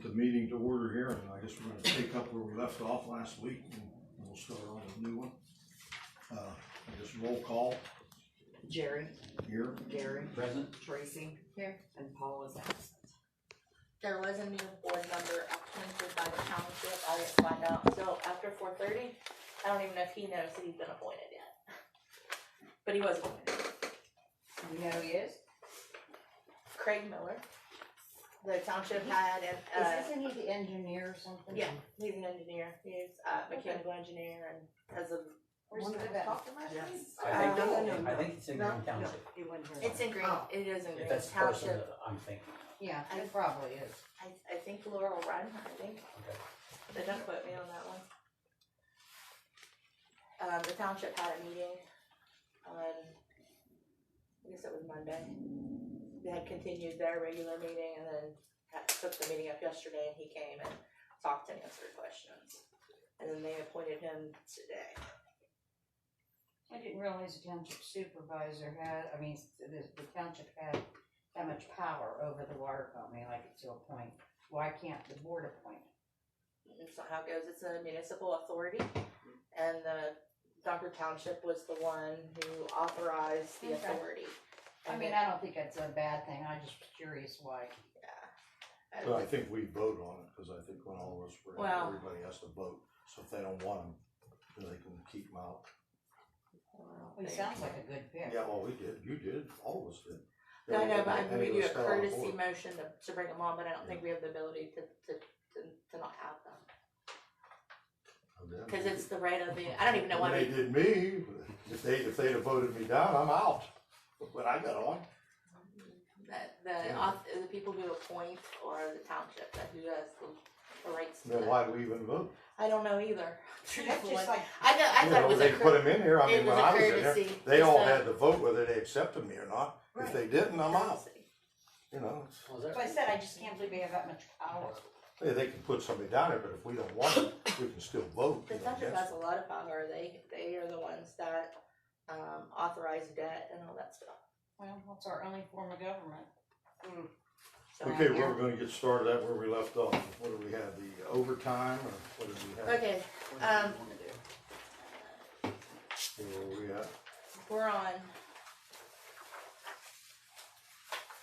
the meeting to order here, and I guess we're going to pick up where we left off last week, and we'll start on a new one. I guess roll call. Jerry. Here. Gary. Present. Tracy. Here. And Paul is absent. There was a new board member appointed by the township. I didn't find out until after 4:30. I don't even know if he knows that he's been appointed yet. But he was appointed. You know who he is? Craig Miller. The township had an Isn't he the engineer or something? yeah, he's an engineer. He's a mechanical engineer, and as of Yes. I think it's in Green Township. He wasn't here. it's in Green. Oh. It is in Green If that's the person Township. that I'm thinking. Yeah, it probably is. I think Laurel Run. I think. Okay. But don't quote me on that one. The township had a meeting on, I guess it was Monday. They had continued their regular meeting and then took the meeting up yesterday, and he came and talked and answered questions. And then they appointed him today. I didn't realize the township supervisor had, the township had that much power over the water company, like to a point. Why can't the board appoint? It's not how it goes. It's a municipal authority, and the Dr. Township was the one who authorized the Okay. authority. I mean, I don't think that's a bad thing. I'm just curious why. Yeah. Well, I think we vote on it, because I think when all of us were, Well- everybody has to vote. So if they don't want them, then they can keep them out. Well, he sounds like a good pick. Yeah, well, we did. You did. All of us did. I know, but I'm Any gonna of do a us fell on courtesy board. motion to bring them on, but I don't think we have the ability to not have them. Cause it's the right of the, I don't even know When why they did me, if they'd have voted me down, I'm out. When I got on. the people who appoint or the township, that who has the rights to Then that. why do we even vote? I don't know either. That's just like, I thought it was They a put them in here. I it mean, was when a I was in there, courtesy. they Just all a had to vote whether they accepted me or not. If Right. they didn't, I'm out. courtesy. You know, like I said, I just can't believe they have that much power. they can put somebody down there, but if we don't want it, we can still vote. The township has a lot of power. They are the ones that authorize debt and all that stuff. Well, that's our only form of government. So, Okay, where we're gonna get started at where we left off. What do we have, the overtime, or what did we have? okay, What do you wanna do? Where were we at? we're on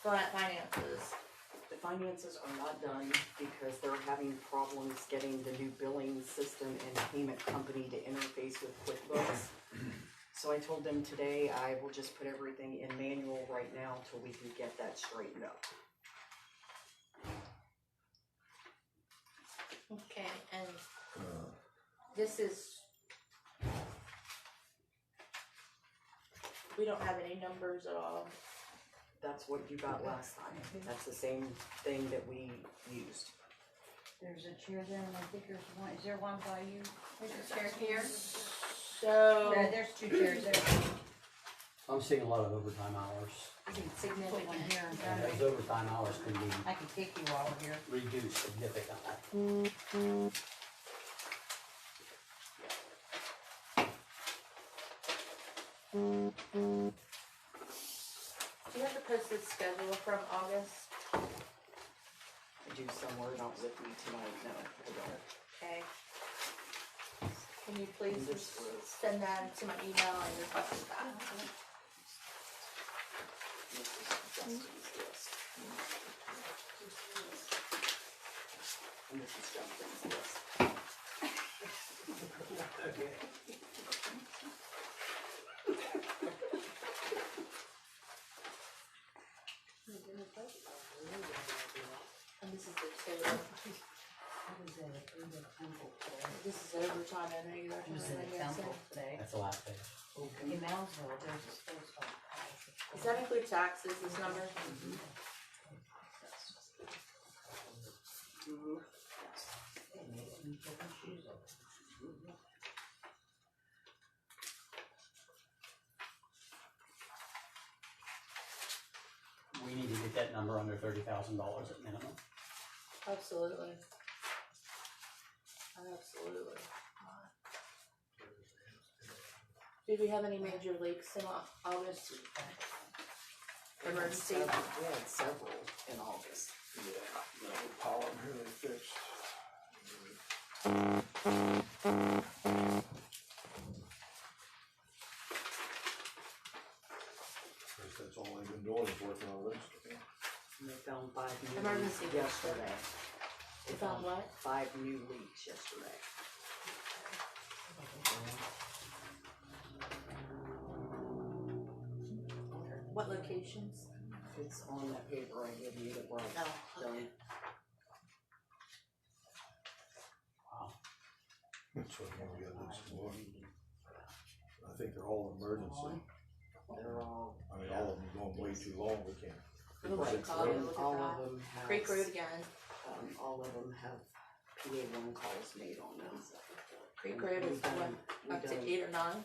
finances. The finances are not done because they're having problems getting the new billing system and payment company to interface with QuickBooks. So I told them today I will just put everything in manual right now till we can get that straightened up. Okay, and Uh, this is, we don't have any numbers at all. That's what you got last time. That's the same thing that we used. There's a chair there, and I think there's one, is there one by you? There's a chair here. So, Yeah, there's two chairs there. I'm seeing a lot of overtime hours. Put one significant. here in And front of those me. overtime hours can be I can take you while we're here. reduced significantly. do you have the posted schedule from August? I do somewhere, not with me tonight, no, I don't. Okay. Can you please And this was- send that to my email and request it back? This is Justin's list. And this is Justin's list. And this is the total. This is overtime, I know you're It was in the temple today. That's the last page. In Moundsville, there's a space on. Does that include taxes, this number? Mm-hmm. We need to get that number under $30,000 at minimum. Absolutely. Absolutely. Did we have any major leaks in August? Emergency? We had several in August. Yeah, the column here they fixed. Guess that's all they've been doing is working on roads. And they found 5 new Emergency leaks yesterday. They found what? 5 new leaks yesterday. What locations? It's on that paper I gave you that we're Oh, done. okay. That's what we gotta do some more. I think they're all emergency. They're all, I mean, all of them going way too long, we can't. Oh my Six God, roads. look at all that. of them have. Creek Road again. All of them have PA1 calls made on them. Creek And Road is we've done- one we've up to done- 8 or 9.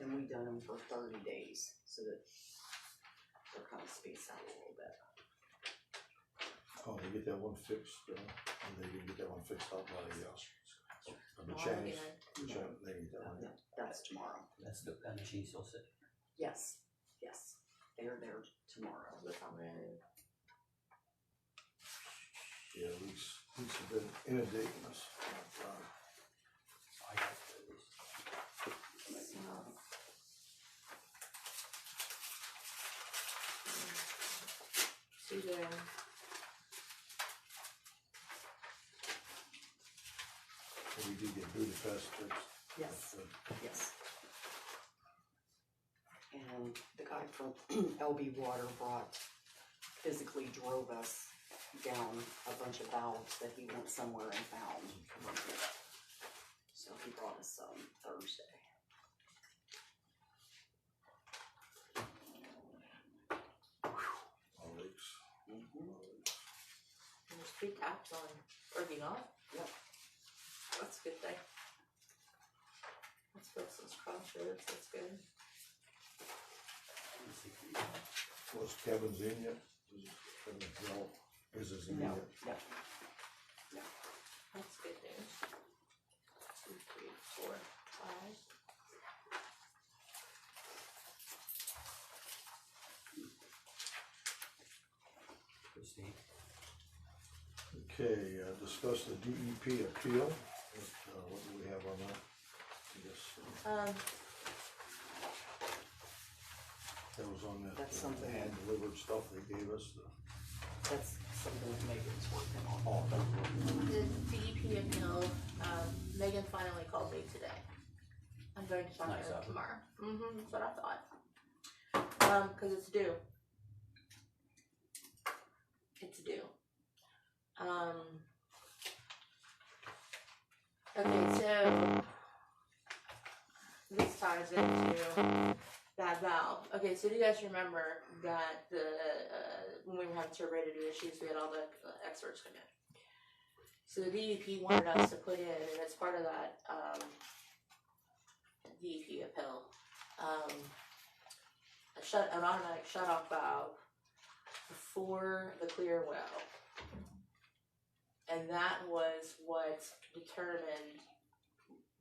And we done them for 30 days, so that they're kind of spaced out a little bit. Oh, they get that one fixed, and they didn't get that one fixed up by the Oh, Chinese. yeah. They get that one. Yeah, that's tomorrow. That machine still sitting. Yes, yes, they're there tomorrow. Look on there. Yeah, at least have been inundating us. I got it at least. See there. We did get Budapest fixed. Yes. That's good. Yes. And the guy from LB Water physically drove us down a bunch of valves that he went somewhere and found. So he brought us some Thursday. All leaks. Mm-hmm. All leaks. And there's 3 taps on working off. Yep. That's a good thing. Let's fix those crossroads, that's good. Was Kevin's in yet? Is his in No, yet? no. That's good news. 2, 3, 4, 5. Christine. Okay, discuss the DEP appeal. What do we have on that? I guess, that was on that That's something- hand-delivered stuff they gave us. That's something that Megan's working on. Oh, that was The DEP appeal, Megan finally called me today. I'm going to talk Nice to her of her. tomorrow. That's what I thought. Cause it's due. It's due. Okay, so this ties into that valve. Okay, so do you guys remember that when we were having turbidity issues, we had all the experts come in. So the DEP wanted us to put in, and it's part of that DEP appeal, an automatic shut-off valve for the clear well. And that was what determined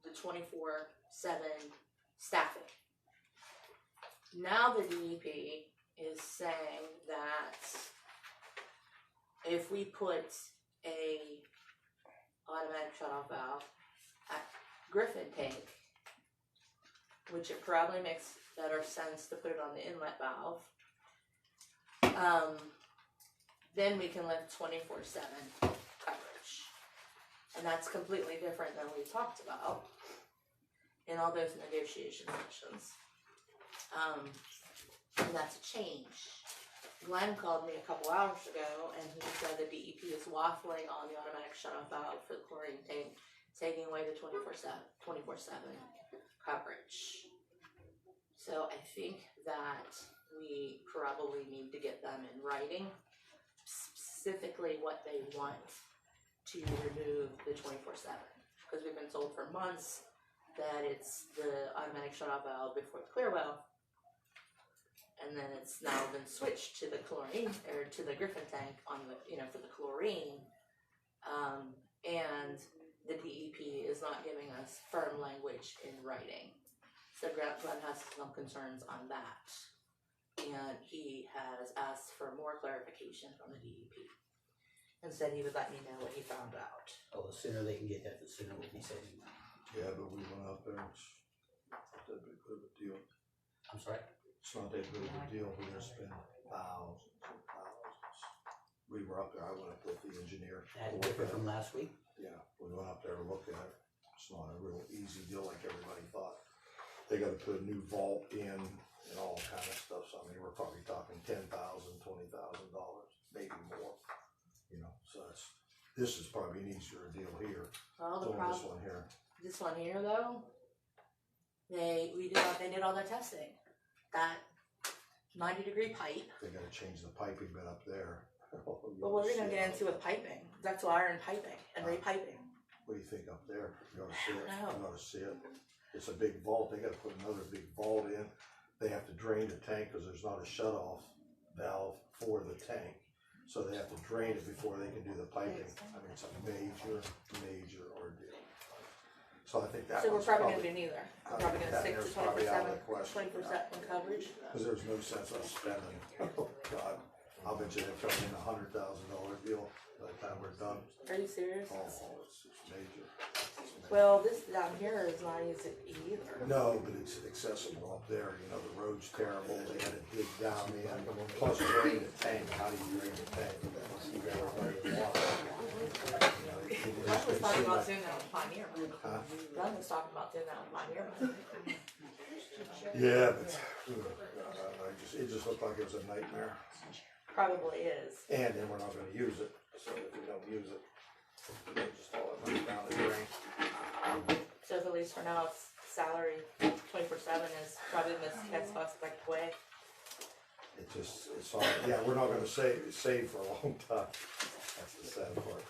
the 24/7 staffing. Now the DEP is saying that if we put a automatic shut-off valve at Griffin tank, which it probably makes better sense to put it on the inlet valve, then we can lift 24/7 coverage. And that's completely different than we talked about in all those negotiation sessions. And that's a change. Glenn called me a couple hours ago and he said the DEP is waffling on the automatic shut-off valve for the chlorine tank, taking away the 24/7 coverage. So I think that we probably need to get them in writing specifically what they want to remove the 24/7. Because we've been told for months that it's the automatic shut-off valve before the clear well. And then it's now been switched to the chlorine, or to the Griffin tank on the, for the chlorine. And the DEP is not giving us firm language in writing. So Glenn has some concerns on that. And he has asked for more clarification from the DEP. and said he would let me know what he found out. Well, the sooner they can get that, the sooner we'll be saving money. Yeah, but we went out there, it's not that big of a deal. I'm sorry? It's not that big of a deal, we just spent thousands and thousands. We were up there, I went up with the engineer. That to look different at from it. last week? Yeah, we went up there to look at it. It's not a real easy deal like everybody thought. They gotta put a new vault in and all kind of stuff, so I mean, we're probably talking $10,000, $20,000, maybe more. You know, so this is probably an easier deal here Well, the than problem, this one here. this one here though, they did all their testing. That 90-degree pipe. They gotta change the piping bit up there. But what are we gonna get into with piping? That's iron piping and repiping. What do you think up there? You ought to see it, I don't know. you ought to see it. It's a big vault, they gotta put another big vault in. They have to drain the tank, cause there's not a shut-off valve for the tank. So they have to drain it before they can do the piping. I mean, it's a major, major ordeal. So I think that So we're one's probably gonna do neither. We're probably gonna that stick there's to probably out of the 20%, question. 20% in coverage. Cause there's no sense of spending, oh God, I'll bet you they're coming in $100,000 deal by the time we're done. Are you serious? Oh, it's major. It's major. Well, this down here is not easy either. No, but it's accessible up there, you know, the road's terrible, they gotta dig down in, plus drain the tank, how do you drain the tank? You gotta drain the water. You know, it Doug was just talking seemed about like- doing that with Pioneer. Huh? Doug was talking about doing that with Pioneer. Yeah, but, it just looked like it was a nightmare, Probably is. and then we're not gonna use it, so if we don't use it, we'll just haul it right down the drain. So at least for now, it's salary 24/7 is probably the most cost-effective way. It's hard, yeah, we're not gonna save for a long time, that's the sad part.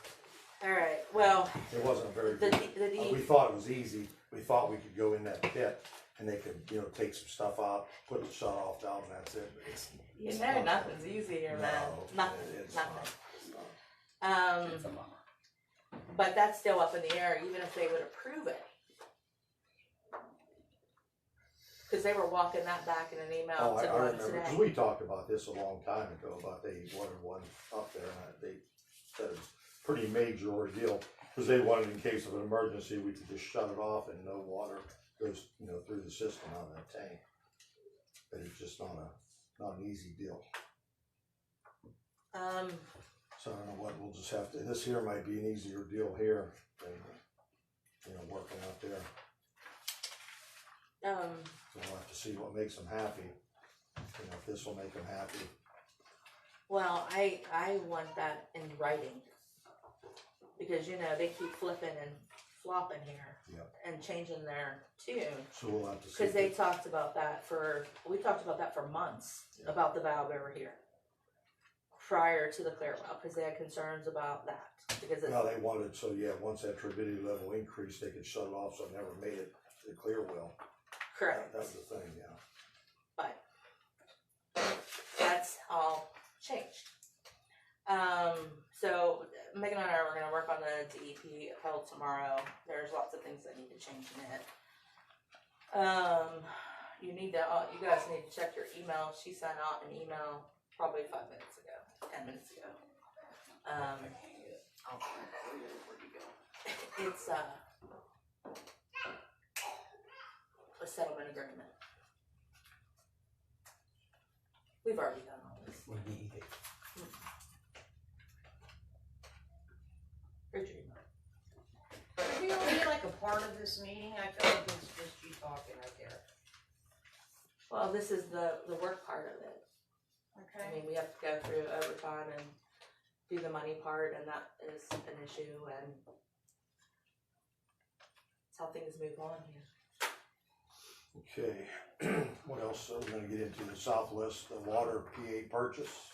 All right. Well, It wasn't a very the good. We thought it was easy. We thought we could go in that pit and they could, you know, take some stuff out, put the shut off valve, and that's it. But it's you know not. nothing's easy here, man. No, Nothing. it's Nothing. not. It's a bummer. But that's still up in the air, even if they would approve it. Because they were walking that back in an email Oh, I to Glenn remember, because today. we talked about this a long time ago, about they wanted one up there, and they said it was a pretty major ordeal, because they wanted in case of an emergency, we could just shut it off and no water goes, you know, through the system out of that tank. But it's just not an easy deal. So I don't know what, we'll just have to, this here might be an easier deal here than, you know, working out there. So we'll have to see what makes them happy, you know, if this will make them happy. Well, I want that in writing. Because, you know, they keep flipping and flopping here. Yep. And changing their tune. So we'll have to see. Because they talked about that we talked about that for months, Yeah. about the valve over here. Prior to the clear well, because they had concerns about that. Because it's, Well, they wanted, so yeah, once that turbidity level increased, they could shut it off, so it never made it to the clear well. correct. That was the thing, yeah. But that's all changed. So Megan and I are gonna work on the DEP held tomorrow. There's lots of things that need to change in it. You guys need to check your email. She sent out an email probably 10 minutes ago. It's a settlement agreement. We've already done all this. With DEP. Richard. Are we only like a part of this meeting? I feel like it's just you talking right there. Well, this is the work part of it. I Okay. mean, we have to go through overtime and do the money part, and that is an issue, and that's how things move on here. Okay, what else are we gonna get into? The Southwest, the water PA purchase?